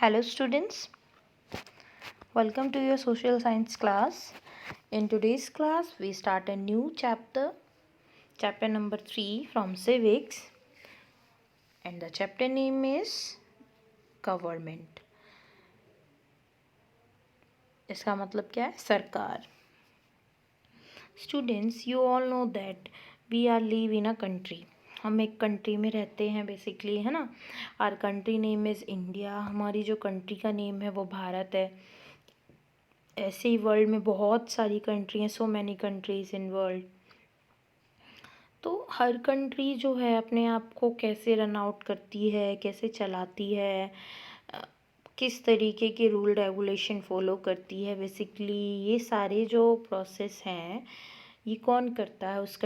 Hello students, welcome to your social science class. In today's class we start a new chapter number 3 from civics, and the chapter name is government. इसका मतलब क्या है? सरकार. Students, you all know that we are live in a country. हम एक country में रहते हैं बेसिकली, है ना. Our country name is India. हमारी जो कंट्री का नेम है वो भारत है. ऐसे ही वर्ल्ड में बहुत सारी कंट्री हैं, so many countries in world. तो हर कंट्री जो है अपने आप को कैसे रन आउट करती है, कैसे चलाती है, किस तरीके के रूल रेगुलेशन फॉलो करती है, बेसिकली ये सारे जो प्रोसेस हैं ये कौन करता है? उस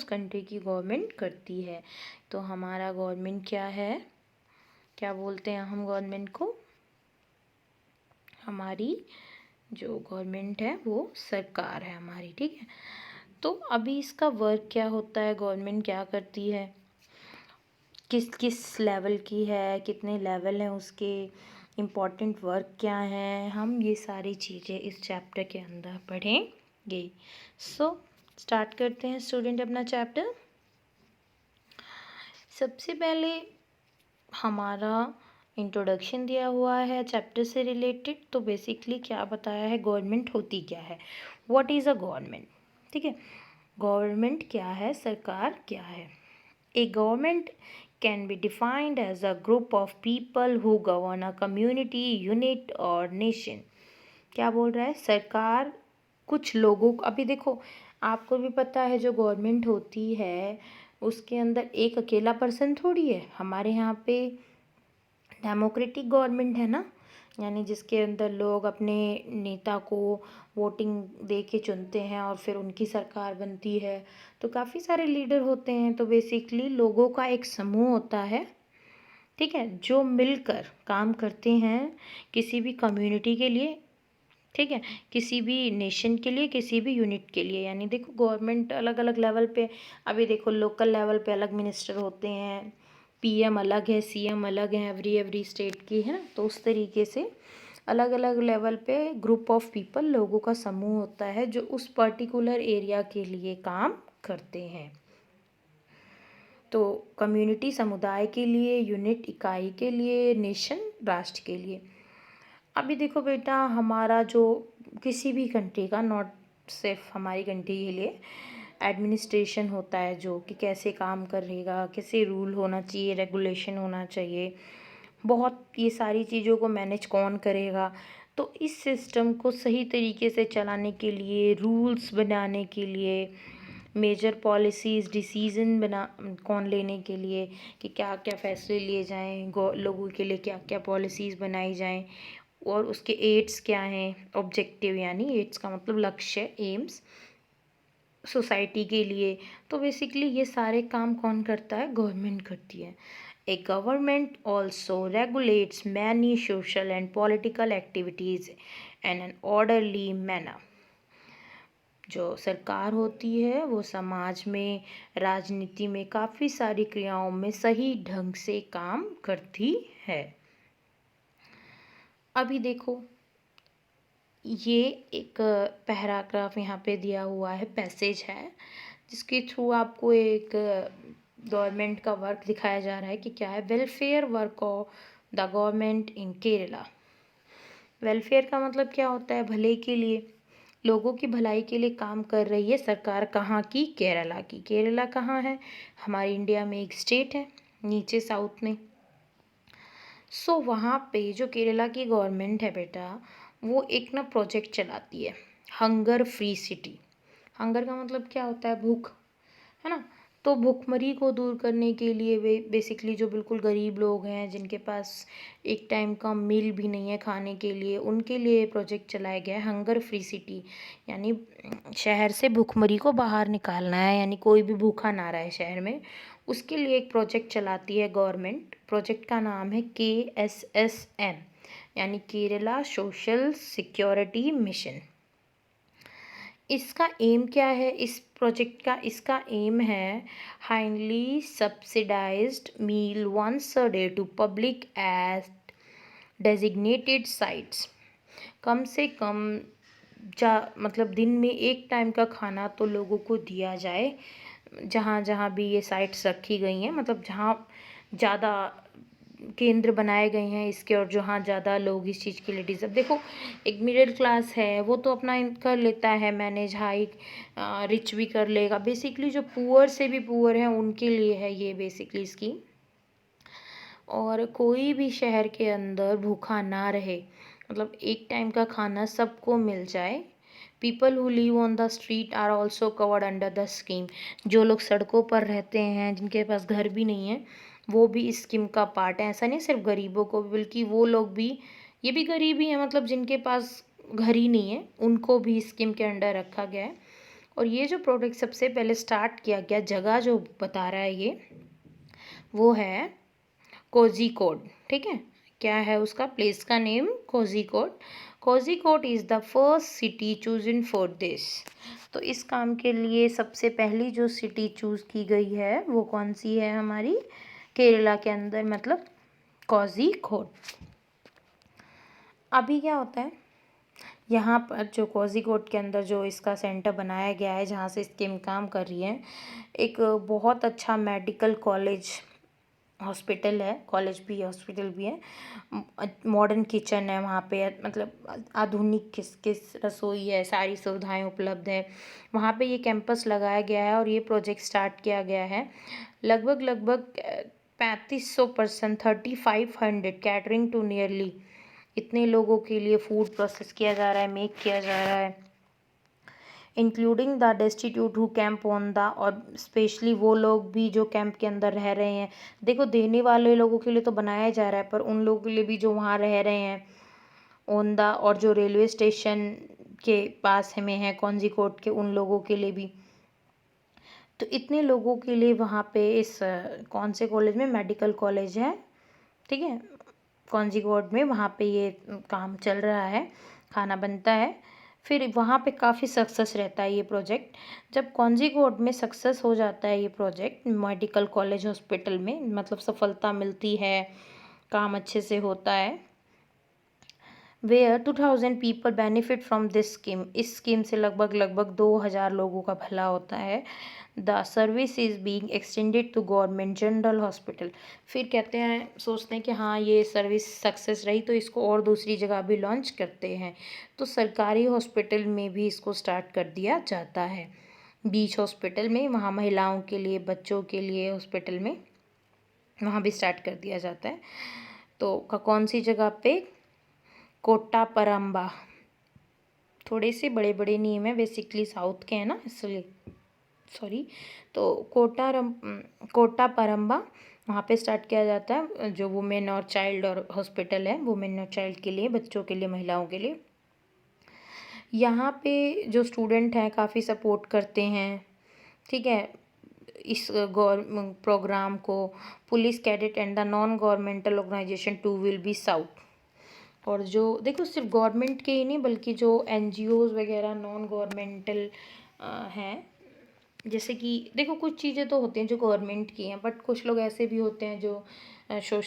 कंट्री की गवर्नमेंट करती है. तो हमारा गवर्नमेंट क्या है? क्या बोलते हैं हम गवर्नमेंट को? हमारी जो गवर्नमेंट है वो सरकार है हमारी. ठीक है. तो अभी इसका वर्क क्या होता है, गवर्नमेंट क्या करती है, किस किस लेवल की है, कितने लेवल हैं उसके, इम्पॉर्टेंट वर्क क्या है, हम ये सारी चीज़ें इस चैप्टर के अंदर पढ़ेंगे. सो स्टार्ट करते हैं स्टूडेंट अपना चैप्टर. सबसे पहले हमारा इंट्रोडक्शन दिया हुआ है चैप्टर से रिलेटेड. तो बेसिकली क्या बताया है, गवर्नमेंट होती क्या है, व्हाट इज़ अ गवर्नमेंट. ठीक है. गवर्नमेंट क्या है, सरकार क्या है. A government can be defined as a group of people who govern a community, unit और नेशन. क्या बोल रहा है? सरकार कुछ लोगों को, अभी देखो आपको भी पता है जो गवर्नमेंट होती है उसके अंदर एक अकेला पर्सन थोड़ी है. हमारे यहाँ पे डेमोक्रेटिक गवर्नमेंट है ना, यानी जिसके अंदर लोग अपने नेता को वोटिंग दे के चुनते हैं और फिर उनकी सरकार बनती है. तो काफ़ी सारे लीडर होते हैं. तो बेसिकली लोगों का एक समूह होता है, ठीक है, जो मिलकर काम करते हैं किसी भी कम्युनिटी के लिए, ठीक है, किसी भी नेशन के लिए, किसी भी यूनिट के लिए. यानी देखो गवर्नमेंट अलग अलग लेवल पे, अभी देखो लोकल लेवल पे अलग मिनिस्टर होते हैं, पीएम अलग है, सीएम अलग है, एवरी स्टेट की, है ना. तो उस तरीके से अलग अलग लेवल पे ग्रुप ऑफ पीपल, लोगों का समूह होता है जो उस पर्टिकुलर एरिया के लिए काम करते हैं. तो कम्युनिटी समुदाय के लिए, यूनिट इकाई के लिए, नेशन राष्ट्र के लिए. अभी देखो बेटा, हमारा जो किसी भी कंट्री का, नॉट सिर्फ हमारी कंट्री के लिए, एडमिनिस्ट्रेशन होता है जो कि कैसे काम करेगा, कैसे रूल होना चाहिए, रेगुलेशन होना चाहिए, बहुत ये सारी चीज़ों को मैनेज कौन करेगा. तो इस सिस्टम को सही तरीके से चलाने के लिए, रूल्स बनाने के लिए, मेजर पॉलिसीज़ डिसीज़न बना कौन लेने के लिए कि क्या क्या फैसले लिए जाएं, लोगों के लिए क्या क्या पॉलिसीज़ बनाई जाएं, और उसके एड्स क्या हैं, ऑब्जेक्टिव, यानी एड्स का मतलब लक्ष्य, एम्स सोसाइटी के लिए. तो बेसिकली ये सारे काम कौन करता है? गवर्नमेंट करती है. A government also regulates many social and political activities in an orderly manner. जो सरकार होती है वो समाज में, राजनीति में काफ़ी सारी क्रियाओं में सही ढंग से काम करती है. अभी देखो ये एक पैराग्राफ यहाँ पे दिया हुआ है, पैसेज है, जिसके थ्रू आपको एक गवर्नमेंट का वर्क दिखाया जा रहा है कि क्या है. Welfare work of the government in Kerala. Welfare का मतलब क्या होता है? भले के लिए, लोगों की भलाई के लिए काम कर रही है सरकार. कहाँ की? केरला की. केरला कहाँ है? हमारे इंडिया में एक स्टेट है नीचे साउथ में. सो वहाँ पे जो केरला की गवर्नमेंट है बेटा, वो एक ना प्रोजेक्ट चलाती है, हंगर फ्री सिटी. हंगर का मतलब क्या होता है? भूख, है ना. तो भूखमरी को दूर करने के लिए वे बेसिकली जो बिल्कुल गरीब लोग हैं, जिनके पास एक टाइम का मील भी नहीं है खाने के लिए, उनके लिए प्रोजेक्ट चलाया गया है हंगर फ्री सिटी. यानी शहर से भूखमरी को बाहर निकालना है, यानी कोई भी भूखा ना रहे शहर में. उसके लिए एक प्रोजेक्ट चलाती है गवर्नमेंट. प्रोजेक्ट का नाम है KSSM, यानी केरला सोशल सिक्योरिटी मिशन. इसका एम क्या है इस प्रोजेक्ट का? इसका एम है highly subsidized meal once a day to public at designated sites. कम से कम मतलब दिन में एक टाइम का खाना तो लोगों को दिया जाए, जहाँ जहाँ भी ये साइट्स रखी गई हैं, मतलब जहाँ ज़्यादा केंद्र बनाए गए हैं इसके, और जहाँ ज़्यादा लोग इस चीज़ के लिए डिजर्व। देखो, एक मिडिल क्लास है वो तो अपना कर लेता है मैनेज, हाई रिच भी कर लेगा। बेसिकली जो पुअर से भी पुअर है उनके लिए है ये बेसिकली स्कीम। और कोई भी शहर के अंदर भूखा ना रहे, मतलब एक टाइम का खाना सबको मिल जाए। People who live on the street are also covered under the scheme. जो लोग सड़कों पर रहते हैं, जिनके पास घर भी नहीं है, वो भी इस स्कीम का पार्ट है। ऐसा नहीं सिर्फ गरीबों को, बल्कि वो लोग भी, ये भी गरीब ही हैं, मतलब जिनके पास घर ही नहीं है, उनको भी स्कीम के अंडर रखा गया है। और ये जो प्रोडक्ट सबसे पहले स्टार्ट किया गया, जगह जो बता रहा है ये, वो है कोझीकोड। ठीक है, क्या है उसका प्लेस का name? Kozhikode. Kozhikode is the first city chosen for this. तो इस काम के लिए सबसे पहली जो सिटी चूज़ की गई है वो कौन सी है? हमारी केरला के अंदर, मतलब कोझीकोड। अभी क्या होता है, यहाँ पर जो कोझीकोड के अंदर जो इसका सेंटर बनाया गया है, जहाँ से स्कीम काम कर रही है, एक बहुत अच्छा मेडिकल कॉलेज हॉस्पिटल है, कॉलेज भी है, हॉस्पिटल भी है। मॉडर्न किचन है वहाँ पे, मतलब आधुनिक किस रसोई है, सारी सुविधाएं उपलब्ध है वहाँ पे। ये कैंपस लगाया गया है और ये प्रोजेक्ट स्टार्ट किया गया है। लगभग 3500% 3500 कैटरिंग टू नियरली, इतने लोगों के लिए फूड प्रोसेस किया जा रहा है, मेक किया जा रहा है, including the destitute who camp on the, और स्पेशली वो लोग भी जो कैंप के अंदर रह रहे हैं। देखो, देने वाले लोगों के लिए तो बनाया जा रहा है, पर उन लोगों के लिए भी जो वहाँ रह रहे हैं ऑन द, और जो रेलवे स्टेशन के पास में है कोझीकोड के, उन लोगों के लिए भी। तो इतने लोगों के लिए वहाँ पे इस कौन से कॉलेज में, मेडिकल कॉलेज है, ठीक है, कोझीकोड में, वहाँ पे ये काम चल रहा है, खाना बनता है। फिर वहाँ पे काफ़ी सक्सेस रहता है ये प्रोजेक्ट। जब कोझीकोड में सक्सेस हो जाता है ये प्रोजेक्ट, मेडिकल कॉलेज हॉस्पिटल में, मतलब सफलता मिलती है, काम अच्छे से होता है, where 2000 people benefit from this scheme. इस स्कीम से लगभग 2000 लोगों का भला होता है। The service is being extended to government general hospital. फिर कहते हैं, सोचते हैं कि हाँ ये सर्विस सक्सेस रही तो इसको और दूसरी जगह भी लॉन्च करते हैं, तो सरकारी हॉस्पिटल में भी इसको स्टार्ट कर दिया जाता है। बीच हॉस्पिटल में, वहाँ महिलाओं के लिए, बच्चों के लिए हॉस्पिटल में, वहाँ भी स्टार्ट कर दिया जाता है। तो कौन सी जगह पे? कोट्टापरम्बा। थोड़े से बड़े बड़े नेम है, बेसिकली साउथ के हैं ना, इसलिए सॉरी। तो कोट्टापरम्बा वहाँ पे स्टार्ट किया जाता है, जो वुमेन और चाइल्ड और हॉस्पिटल है, वुमेन और चाइल्ड के लिए, बच्चों के लिए, महिलाओं के लिए। यहाँ पे जो स्टूडेंट हैं काफ़ी सपोर्ट करते हैं, ठीक है, इस प्रोग्राम को। Police cadet and the non governmental organisation too will be south. और जो देखो, सिर्फ गवर्नमेंट के ही नहीं, बल्कि जो एनजीओज़ वगैरह नॉन गवर्नमेंटल हैं, जैसे कि देखो कुछ चीज़ें तो होती हैं जो गवर्नमेंट की हैं, बट कुछ लोग ऐसे भी होते हैं जो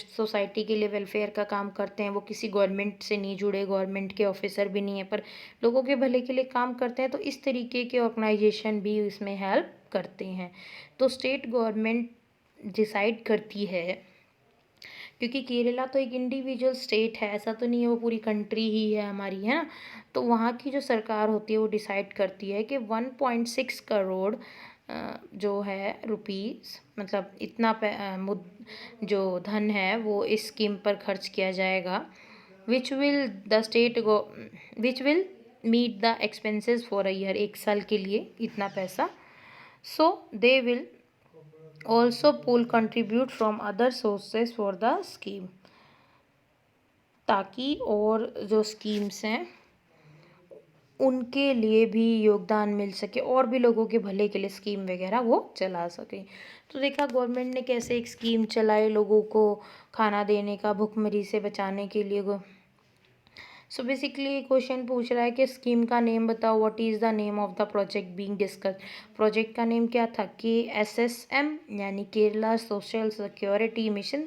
सोसाइटी के लिए वेलफेयर का काम करते हैं। वो किसी गवर्नमेंट से नहीं जुड़े, गवर्नमेंट के ऑफिसर भी नहीं है, पर लोगों के भले के लिए काम करते हैं। तो इस तरीके के ऑर्गेनाइजेशन भी इसमें हेल्प करते हैं। तो स्टेट गवर्नमेंट डिसाइड करती है, क्योंकि केरला तो एक इंडिविजुअल स्टेट है, ऐसा तो नहीं है वो पूरी कंट्री ही है हमारी, है ना। तो वहाँ की जो सरकार होती है वो डिसाइड करती है कि 1.6 करोड़ जो है रुपीस, मतलब इतना जो धन है वो इस स्कीम पर खर्च किया जाएगा, which will the state go which will meet the expenses for a year. एक साल के लिए इतना पैसा। So they will also pull contribute from other sources for the scheme, ताकि और जो स्कीम्स हैं उनके लिए भी योगदान मिल सके, और भी लोगों के भले के लिए स्कीम वगैरह वो चला सके। तो देखा गवर्नमेंट ने कैसे एक स्कीम चलाई लोगों को खाना देने का, भुखमरी से बचाने के लिए सो बेसिकली क्वेश्चन पूछ रहा है कि स्कीम का नेम बताओ, what is the name of the project being discuss. Project का नेम क्या था, KSSM यानी Kerala social security mission.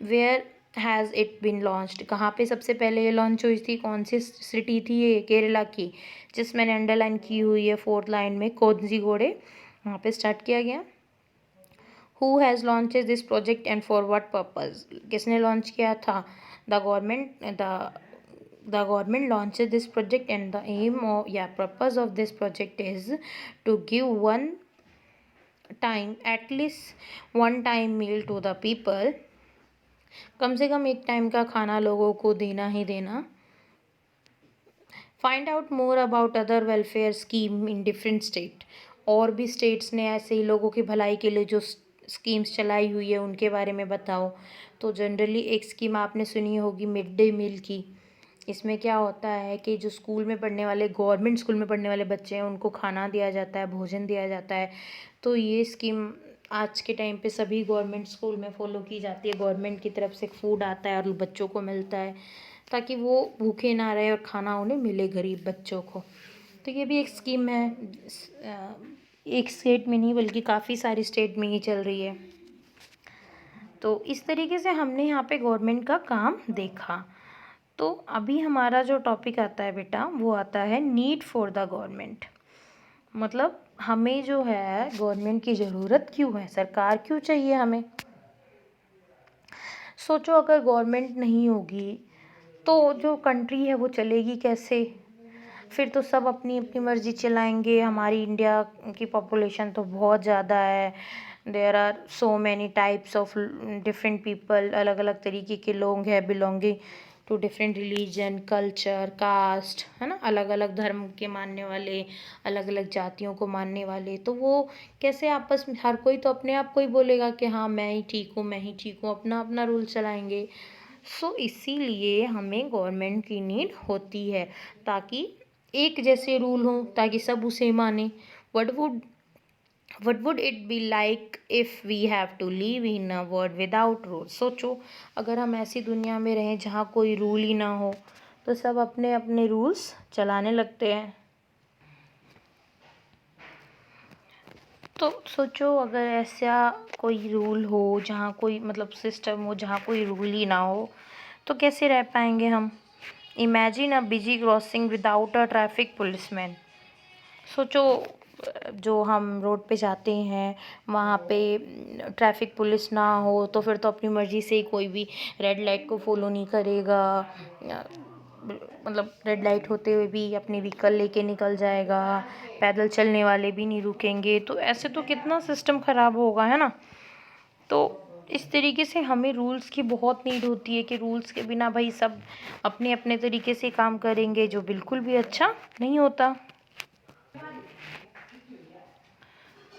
Where has it been launched, कहाँ पे सबसे पहले ये लॉन्च हुई थी, कौन सी सिटी थी ये, केरला की, जिसमें मैंने अंडरलाइन की हुई है 4th लाइन में, कोझिकोड, वहाँ पे स्टार्ट किया गया। Who has launch this project and for what purpose, किसने लॉन्च किया था, the government launched this project and the aim of purpose of this project is to give at least one time meal to the people, कम से कम एक time का खाना लोगों को देना ही देना। Find out more about other welfare scheme in different state, और भी स्टेट्स ने ऐसे ही लोगों की भलाई के लिए जो स्कीम्स चलाई हुई है उनके बारे में बताओ। तो जनरली एक स्कीम आपने सुनी होगी मिड डे मील की। इसमें क्या होता है कि जो स्कूल में पढ़ने वाले, गवर्नमेंट स्कूल में पढ़ने वाले बच्चे हैं, उनको खाना दिया जाता है, भोजन दिया जाता है। तो ये स्कीम आज के टाइम पे सभी गवर्नमेंट स्कूल में फॉलो की जाती है। गवर्नमेंट की तरफ से फूड आता है और बच्चों को मिलता है, ताकि वो भूखे ना रहे और खाना उन्हें मिले, गरीब बच्चों को। तो ये भी एक स्कीम है, एक स्टेट में नहीं बल्कि काफ़ी सारी स्टेट में ये चल रही है। तो इस तरीके से हमने यहाँ पे गवर्नमेंट का काम देखा। तो अभी हमारा जो टॉपिक आता है बेटा, वो आता है नीड फॉर द गवर्नमेंट। मतलब हमें जो है गवर्नमेंट की ज़रूरत क्यों है, सरकार क्यों चाहिए हमें। सोचो अगर गवर्नमेंट नहीं होगी तो जो कंट्री है वो चलेगी कैसे, फिर तो सब अपनी अपनी मर्ज़ी चलाएंगे। हमारी इंडिया की पॉपुलेशन तो बहुत ज़्यादा है, there are so many types of different people, अलग अलग तरीके के लोग हैं, belonging to different religion, culture, caste, है ना, अलग अलग धर्म के मानने वाले, अलग अलग जातियों को मानने वाले। तो वो कैसे आपस में, हर कोई तो अपने आप को ही बोलेगा कि हाँ मैं ही ठीक हूँ, मैं ही ठीक हूँ, अपना अपना रूल चलाएंगे। सो इसीलिए हमें गवर्नमेंट की नीड होती है, ताकि एक जैसे रूल हों, ताकि सब उसे माने। What would it be like if we have to live in a world without rules? सोचो अगर हम ऐसी दुनिया में रहें जहाँ कोई रूल ही ना हो, तो सब अपने अपने रूल्स चलाने लगते हैं। तो सोचो अगर ऐसा कोई रूल हो जहाँ कोई, मतलब सिस्टम हो जहाँ कोई रूल ही ना हो, तो कैसे रह पाएंगे हम। Imagine a busy crossing without a traffic policeman. सोचो जो हम रोड पे जाते हैं वहाँ पे ट्रैफिक पुलिस ना हो, तो फिर तो अपनी मर्ज़ी से ही कोई भी रेड लाइट को फॉलो नहीं करेगा, मतलब रेड लाइट होते हुए भी अपनी व्हीकल लेके निकल जाएगा, पैदल चलने वाले भी नहीं रुकेंगे। तो ऐसे तो कितना सिस्टम ख़राब होगा, है ना। तो इस तरीके से हमें रूल्स की बहुत नीड होती है कि रूल्स के बिना भाई सब अपने अपने तरीके से काम करेंगे, जो बिल्कुल भी अच्छा नहीं होता।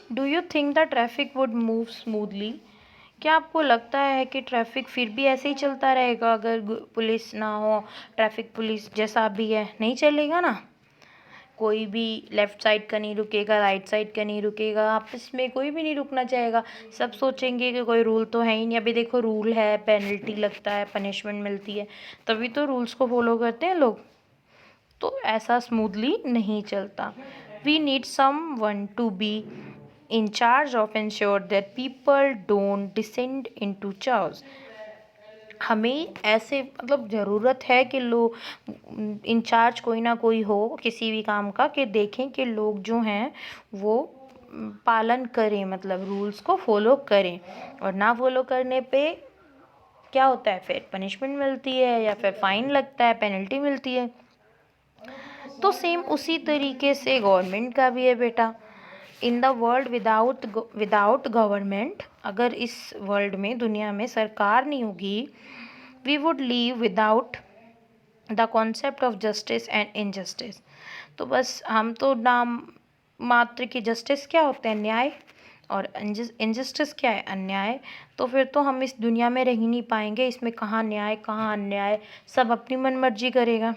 Do you think the traffic would move smoothly? क्या आपको लगता है कि ट्रैफिक फिर भी ऐसे ही चलता रहेगा अगर पुलिस ना हो, ट्रैफिक पुलिस जैसा अभी है नहीं चलेगा ना। कोई भी लेफ़्ट साइड का नहीं रुकेगा, राइट साइड का नहीं रुकेगा, आपस में कोई भी नहीं रुकना चाहेगा। सब सोचेंगे कि कोई रूल तो है ही नहीं। अभी देखो रूल है, पेनल्टी लगता है, पनिशमेंट मिलती है, तभी तो रूल्स को फॉलो करते हैं लोग। तो ऐसा स्मूथली नहीं चलता। We need someone to be in charge of ensure that people don't descend into chaos। हमें ऐसे, मतलब ज़रूरत है कि लोग इंचार्ज कोई ना कोई हो किसी भी काम का, कि देखें कि लोग जो हैं वो पालन करें, मतलब रूल्स को फॉलो करें। और ना फॉलो करने पे क्या होता है, फिर पनिशमेंट मिलती है या फिर फाइन लगता है, पेनल्टी मिलती है। तो सेम उसी तरीके से गवर्नमेंट का भी है बेटा। In the world without government, अगर इस वर्ल्ड में, दुनिया में सरकार नहीं होगी, we would live without the concept of justice and injustice. तो बस हम तो नाम मात्र की, जस्टिस क्या होता है, न्याय, और इनजस्टिस क्या है, अन्याय। तो फिर तो हम इस दुनिया में रह ही नहीं पाएंगे। इसमें कहाँ न्याय कहाँ अन्याय, सब अपनी मनमर्जी करेगा।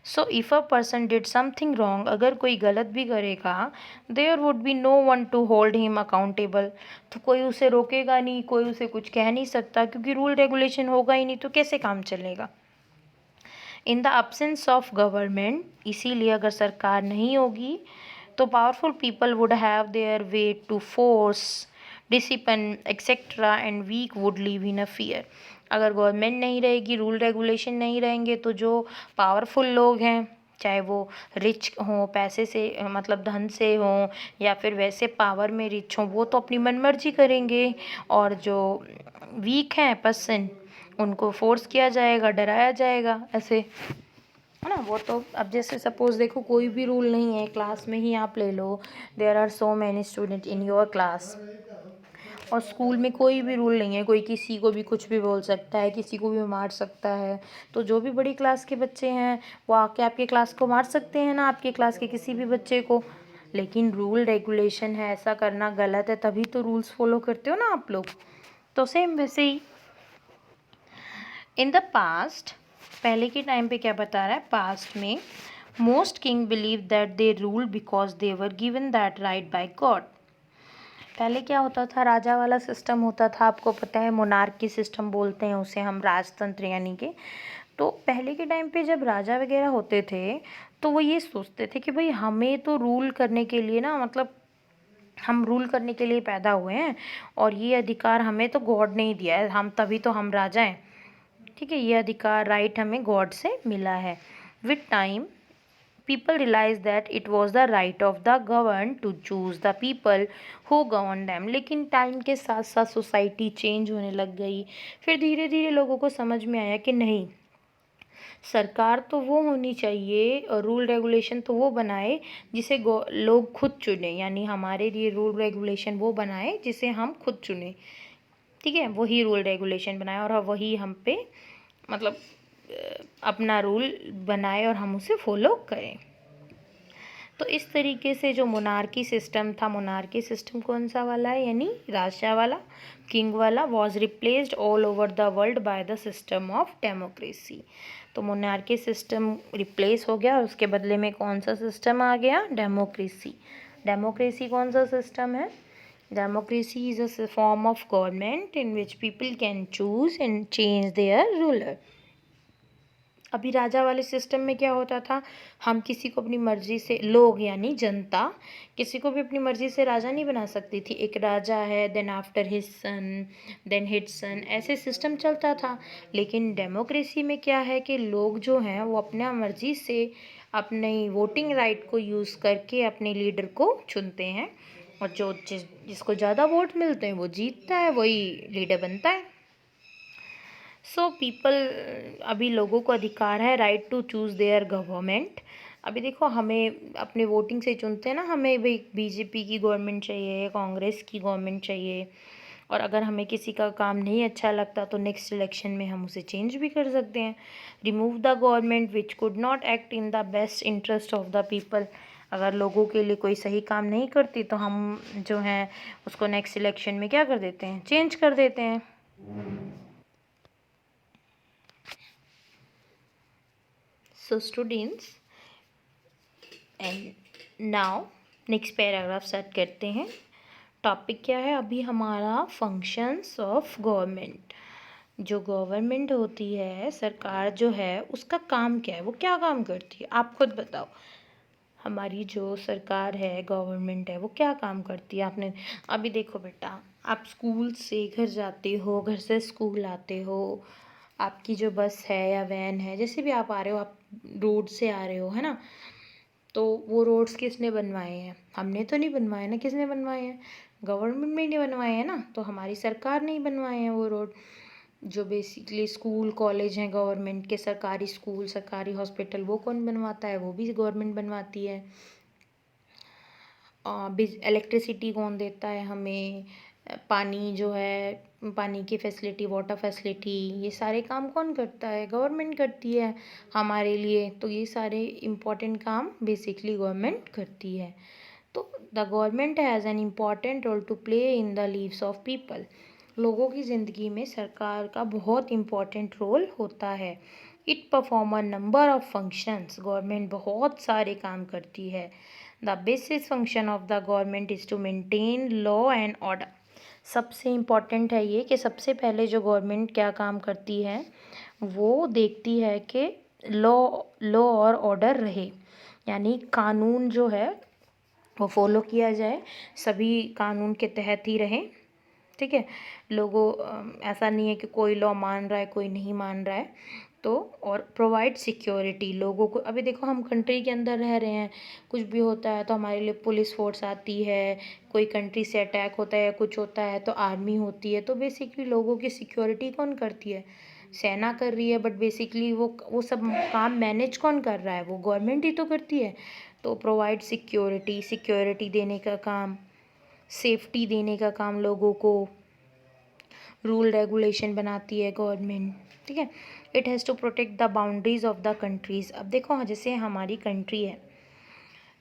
So if a person did something wrong, अगर कोई गलत भी करेगा, there would be no one to hold him accountable. तो कोई उसे रोकेगा नहीं, कोई उसे कुछ कह नहीं सकता, क्योंकि रूल रेगुलेशन होगा ही नहीं, तो कैसे काम चलेगा। In the absence of government, इसीलिए अगर सरकार नहीं होगी तो powerful people would have their way to force discipline etcetera and weak would live in a fear. अगर गवर्नमेंट नहीं रहेगी, रूल रेगुलेशन नहीं रहेंगे, तो जो पावरफुल लोग हैं, चाहे वो रिच हों, पैसे से मतलब धन से हों, या फिर वैसे पावर में रिच हों, वो तो अपनी मनमर्जी करेंगे। और जो वीक हैं पर्सन, उनको फोर्स किया जाएगा, डराया जाएगा, ऐसे है ना। वो तो अब जैसे सपोज देखो, कोई भी रूल नहीं है, क्लास में ही आप ले लो, there are so many student in your class, और स्कूल में कोई भी रूल नहीं है, कोई किसी को भी कुछ भी बोल सकता है, किसी को भी मार सकता है। तो जो भी बड़ी क्लास के बच्चे हैं वो आके आपके क्लास को मार सकते हैं ना, आपके क्लास के किसी भी बच्चे को। लेकिन रूल रेगुलेशन है, ऐसा करना गलत है, तभी तो रूल्स फॉलो करते हो ना आप लोग। तो सेम वैसे ही इन द पास्ट, पहले के टाइम पे क्या बता रहा है, पास्ट में most king believe that they rule because they were given that right by God. पहले क्या होता था, राजा वाला सिस्टम होता था, आपको पता है, मोनार्की सिस्टम बोलते हैं उसे हम, राजतंत्र यानी कि। तो पहले के टाइम पे जब राजा वगैरह होते थे तो वो ये सोचते थे कि भाई हमें तो रूल करने के लिए ना, मतलब हम रूल करने के लिए पैदा हुए हैं, और ये अधिकार हमें तो गॉड ने ही दिया है, हम तभी तो हम राजा हैं, ठीक है। ये अधिकार, राइट हमें गॉड से मिला है। With time people realized that it was the right of the governed to choose the people who govern them। लेकिन टाइम के साथ साथ सोसाइटी चेंज होने लग गई, फिर धीरे धीरे लोगों को समझ में आया कि नहीं, सरकार तो वो होनी चाहिए और रूल रेगुलेशन तो वो बनाए जिसे लोग खुद चुने, यानी हमारे लिए रूल रेगुलेशन वो बनाए जिसे हम खुद चुने, ठीक है। वही रूल रेगुलेशन बनाए और वही हम पे मतलब अपना रूल बनाए और हम उसे फॉलो करें। तो इस तरीके से जो मोनार्की सिस्टम था, मोनार्की सिस्टम कौन सा वाला है, यानी राजा वाला, किंग वाला, was replaced all over the world by the system of democracy. तो मोनार्की सिस्टम रिप्लेस हो गया और उसके बदले में कौन सा सिस्टम आ गया, डेमोक्रेसी। डेमोक्रेसी कौन सा सिस्टम है, democracy is a form of government in which people can choose and change their ruler. अभी राजा वाले सिस्टम में क्या होता था, हम किसी को अपनी मर्जी से, लोग यानी जनता, किसी को भी अपनी मर्जी से राजा नहीं बना सकती थी। एक राजा है, then after his son, then his son, ऐसे सिस्टम चलता था। लेकिन डेमोक्रेसी में क्या है कि लोग जो हैं वो अपना मर्जी से अपनी वोटिंग राइट को यूज़ करके अपने लीडर को चुनते हैं, और जो जिसको ज़्यादा वोट मिलते हैं वो जीतता है, वही लीडर बनता है। सो पीपल, अभी लोगों को अधिकार है, right to choose their government. अभी देखो, हमें अपने वोटिंग से चुनते हैं ना, हमें भाई बीजेपी की गवर्नमेंट चाहिए, कांग्रेस की गवर्नमेंट चाहिए, और अगर हमें किसी का काम नहीं अच्छा लगता तो नेक्स्ट इलेक्शन में हम उसे चेंज भी कर सकते हैं। Remove the government which could not act in the best interest of the people. अगर लोगों के लिए कोई सही काम नहीं करती तो हम जो हैं उसको नेक्स्ट इलेक्शन में क्या कर देते हैं, चेंज कर देते हैं। So students, and now next paragraph start करते हैं। टॉपिक क्या है अभी हमारा, फंक्शंस ऑफ गवर्नमेंट। जो गवर्नमेंट होती है, सरकार जो है, उसका काम क्या है, वो क्या काम करती है, आप खुद बताओ। हमारी जो सरकार है, गवर्नमेंट है, वो क्या काम करती है। आपने अभी देखो बेटा, आप स्कूल से घर जाते हो, घर से स्कूल आते हो, आपकी जो बस है या वैन है, जैसे भी आप आ रहे हो, आप रोड से आ रहे हो, है ना। तो वो रोड्स किसने बनवाए हैं, हमने तो नहीं बनवाए ना, किसने बनवाए हैं, गवर्नमेंट में नहीं बनवाए हैं ना, तो हमारी सरकार ने ही बनवाए हैं वो रोड। जो बेसिकली स्कूल कॉलेज हैं गवर्नमेंट के, सरकारी स्कूल, सरकारी हॉस्पिटल, वो कौन बनवाता है, वो भी गवर्नमेंट बनवाती है। इलेक्ट्रिसिटी कौन देता है हमें, पानी जो है, पानी की फैसिलिटी, वाटर फैसिलिटी, ये सारे काम कौन करता है, गवर्नमेंट करती है हमारे लिए। तो ये सारे इम्पोर्टेंट काम बेसिकली गवर्नमेंट करती है। तो the government has an important role to play in the lives of people. लोगों की ज़िंदगी में सरकार का बहुत इम्पॉर्टेंट रोल होता है। It perform a number of functions, government बहुत सारे काम करती है। The basis function of the government is to maintain law and order. सबसे इम्पॉर्टेंट है ये कि सबसे पहले जो गवर्नमेंट क्या काम करती है, वो देखती है कि लॉ और ऑर्डर रहे, यानी कानून जो है वो फॉलो किया जाए, सभी कानून के तहत ही रहें। ठीक है, लोगों ऐसा नहीं है कि कोई लॉ मान रहा है कोई नहीं मान रहा है। तो और प्रोवाइड सिक्योरिटी लोगों को, अभी देखो हम कंट्री के अंदर रह रहे हैं, कुछ भी होता है तो हमारे लिए पुलिस फोर्स आती है, कोई कंट्री से अटैक होता है या कुछ होता है तो आर्मी होती है। तो बेसिकली लोगों की सिक्योरिटी कौन करती है? सेना कर रही है, बट बेसिकली वो सब काम मैनेज कौन कर रहा है? वो गवर्नमेंट ही तो करती है। तो प्रोवाइड सिक्योरिटी, सिक्योरिटी देने का काम, सेफ्टी देने का काम लोगों को, रूल रेगुलेशन बनाती है गवर्नमेंट। ठीक है, it has to protect the boundaries of the countries. अब देखो जैसे हमारी कंट्री है,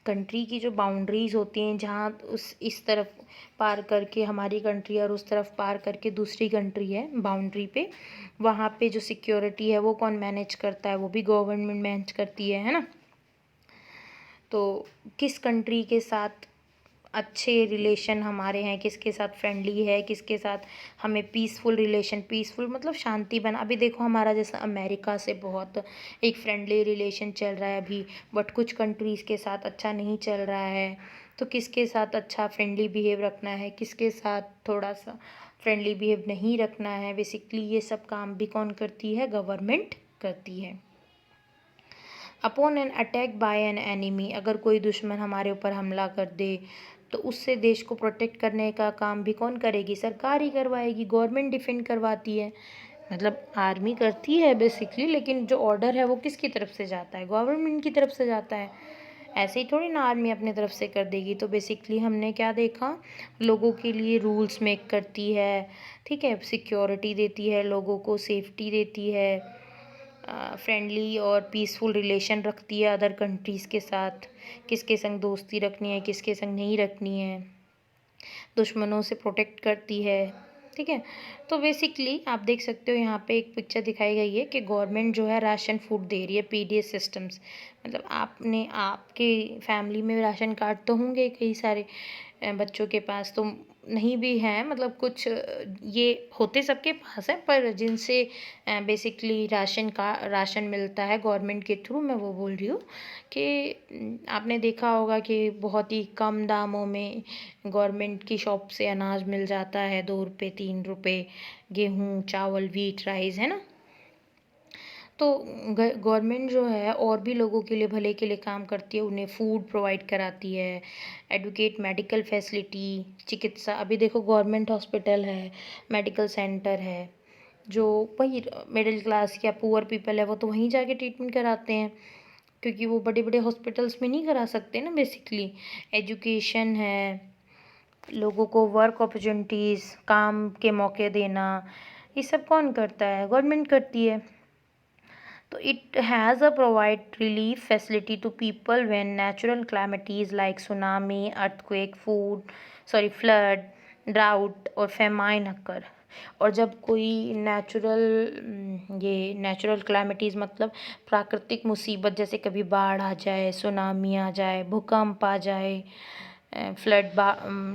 कंट्री की जो बाउंड्रीज होती हैं, जहाँ इस तरफ पार करके हमारी कंट्री और उस तरफ पार करके दूसरी कंट्री है बाउंड्री पे, वहाँ पे जो सिक्योरिटी है वो कौन मैनेज करता है? वो भी गवर्नमेंट मैनेज करती है ना। तो किस कंट्री के साथ अच्छे रिलेशन हमारे हैं, किसके साथ फ्रेंडली है, किसके साथ हमें पीसफुल रिलेशन, पीसफुल मतलब शांति बना। अभी देखो हमारा जैसा अमेरिका से बहुत एक फ्रेंडली रिलेशन चल रहा है अभी, बट कुछ कंट्रीज़ के साथ अच्छा नहीं चल रहा है। तो किसके साथ अच्छा फ्रेंडली बिहेव रखना है, किसके साथ थोड़ा सा फ्रेंडली बिहेव नहीं रखना है, बेसिकली ये सब काम भी कौन करती है? गवर्नमेंट करती है। Upon an attack by an enemy, अगर कोई दुश्मन हमारे ऊपर हमला कर दे तो उससे देश को प्रोटेक्ट करने का काम भी कौन करेगी? सरकार ही करवाएगी, गवर्नमेंट डिफेंड करवाती है, मतलब आर्मी करती है बेसिकली, लेकिन जो ऑर्डर है वो किसकी तरफ से जाता है? गवर्नमेंट की तरफ से जाता है। ऐसे ही थोड़ी ना आर्मी अपनी तरफ से कर देगी। तो बेसिकली हमने क्या देखा? लोगों के लिए रूल्स मेक करती है, ठीक है, सिक्योरिटी देती है, लोगों को सेफ्टी देती है, फ्रेंडली और पीसफुल रिलेशन रखती है अदर कंट्रीज़ के साथ, किसके संग दोस्ती रखनी है किसके संग नहीं रखनी है, दुश्मनों से प्रोटेक्ट करती है। ठीक है, तो बेसिकली आप देख सकते हो यहाँ पे एक पिक्चर दिखाई गई है कि गवर्नमेंट जो है राशन फूड दे रही है, पीडीएस सिस्टम्स, मतलब आपके फैमिली में राशन कार्ड तो होंगे कई सारे बच्चों के पास, तो नहीं भी हैं, मतलब कुछ ये होते सबके पास है, पर जिनसे बेसिकली राशन मिलता है गवर्नमेंट के थ्रू, मैं वो बोल रही हूँ कि आपने देखा होगा कि बहुत ही कम दामों में गवर्नमेंट की शॉप से अनाज मिल जाता है, 2 रुपये 3 रुपये, गेहूँ चावल व्हीट राइस, है ना। तो गवर्नमेंट जो है और भी लोगों के लिए भले के लिए काम करती है, उन्हें फूड प्रोवाइड कराती है, एडुकेट मेडिकल फैसिलिटी, चिकित्सा। अभी देखो गवर्नमेंट हॉस्पिटल है, मेडिकल सेंटर है, जो वही मिडिल क्लास या पुअर पीपल है वो तो वहीं जाके ट्रीटमेंट कराते हैं, क्योंकि वो बड़े बड़े हॉस्पिटल्स में नहीं करा सकते ना बेसिकली। एजुकेशन है, लोगों को वर्क अपॉर्चुनिटीज़, काम के मौके देना, ये सब कौन करता है? गवर्नमेंट करती है। तो it has a provide relief facility to people when natural calamities like tsunami, earthquake, flood, drought और famine occur। और जब कोई नेचुरल क्लैमिटीज़ मतलब प्राकृतिक मुसीबत, जैसे कभी बाढ़ आ जाए, सुनामी आ जाए, भूकंप आ जाए, फ्लड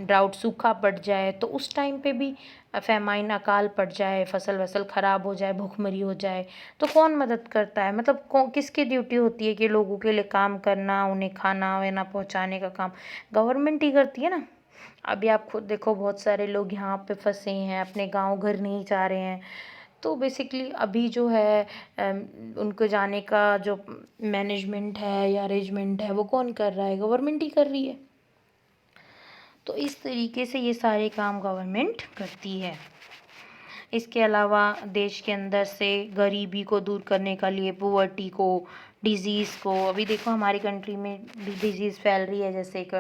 ड्राउट सूखा पड़ जाए, तो उस टाइम पे भी फेमाइन अकाल पड़ जाए, फसल वसल ख़राब हो जाए, भूखमरी हो जाए, तो कौन मदद करता है? मतलब किसकी ड्यूटी होती है कि लोगों के लिए काम करना, उन्हें खाना वाना पहुंचाने का काम गवर्नमेंट ही करती है ना। अभी आप खुद देखो बहुत सारे लोग यहाँ पे फंसे हैं, अपने गांव घर नहीं जा रहे हैं, तो बेसिकली अभी जो है उनको जाने का जो मैनेजमेंट है या अरेंजमेंट है वो कौन कर रहा है? गवर्नमेंट ही कर रही है। तो इस तरीके से ये सारे काम गवर्नमेंट करती है। इसके अलावा देश के अंदर से गरीबी को दूर करने के लिए, पुअर्टी को, डिज़ीज़ को, अभी देखो हमारी कंट्री में भी डिज़ीज़ फैल रही है जैसे एक,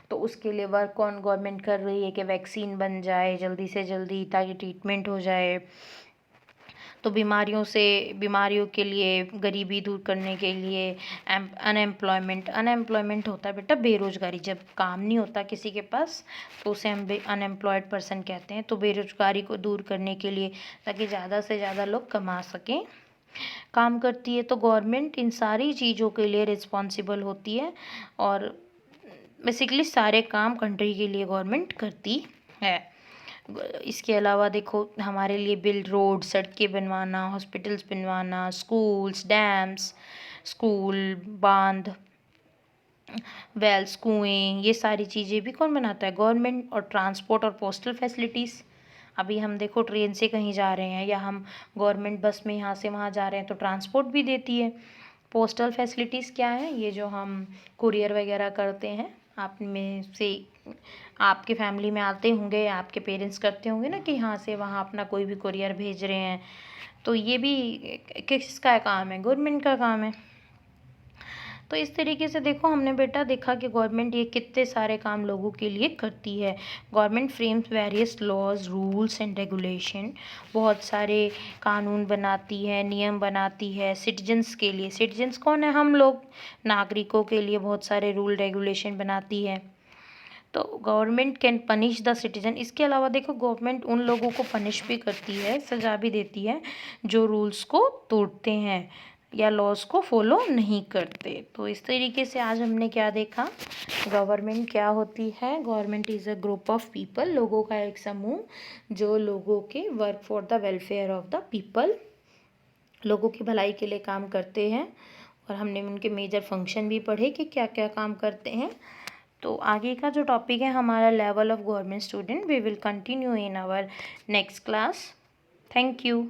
तो उसके लिए वर्क कौन गवर्नमेंट कर रही है कि वैक्सीन बन जाए जल्दी से जल्दी ताकि ट्रीटमेंट हो जाए। तो बीमारियों के लिए, गरीबी दूर करने के लिए, अनएम्प्लॉयमेंट होता है बेटा बेरोज़गारी, जब काम नहीं होता किसी के पास तो उसे हम अनएम्प्लॉयड पर्सन कहते हैं। तो बेरोज़गारी को दूर करने के लिए, ताकि ज़्यादा से ज़्यादा लोग कमा सकें, काम करती है। तो गवर्नमेंट इन सारी चीज़ों के लिए रिस्पॉन्सिबल होती है और बेसिकली सारे काम कंट्री के लिए गवर्नमेंट करती है। इसके अलावा देखो हमारे लिए बिल्ड रोड, सड़कें बनवाना, हॉस्पिटल्स बनवाना, स्कूल्स, डैम्स, स्कूल, बांध, वेल्स, कुएं, ये सारी चीज़ें भी कौन बनाता है? गवर्नमेंट। और ट्रांसपोर्ट और पोस्टल फैसिलिटीज़, अभी हम देखो ट्रेन से कहीं जा रहे हैं या हम गवर्नमेंट बस में यहाँ से वहाँ जा रहे हैं तो ट्रांसपोर्ट भी देती है। पोस्टल फैसिलिटीज़ क्या है? ये जो हम कुरियर वगैरह करते हैं, आप में से आपके फैमिली में आते होंगे, आपके पेरेंट्स करते होंगे ना कि यहाँ से वहाँ अपना कोई भी कुरियर भेज रहे हैं, तो ये भी किसका काम है? गवर्नमेंट का काम है। तो इस तरीके से देखो हमने बेटा देखा कि गवर्नमेंट ये कितने सारे काम लोगों के लिए करती है। Government frames various laws, rules and regulation, बहुत सारे कानून बनाती है, नियम बनाती है सिटीजन्स के लिए। सिटीजन्स कौन है? हम लोग, नागरिकों के लिए बहुत सारे रूल रेगुलेशन बनाती है। तो government can punish the citizen. इसके अलावा देखो गवर्नमेंट उन लोगों को पनिश भी करती है, सजा भी देती है जो रूल्स को तोड़ते हैं या लॉज को फॉलो नहीं करते। तो इस तरीके से आज हमने क्या देखा, गवर्नमेंट क्या होती है। Government is a group of people, लोगों का एक समूह जो लोगों के work for the welfare of the people, लोगों की भलाई के लिए काम करते हैं। और हमने उनके मेजर फंक्शन भी पढ़े कि क्या क्या काम करते हैं। तो आगे का जो टॉपिक है हमारा level of government student, we will continue in our next class. Thank you.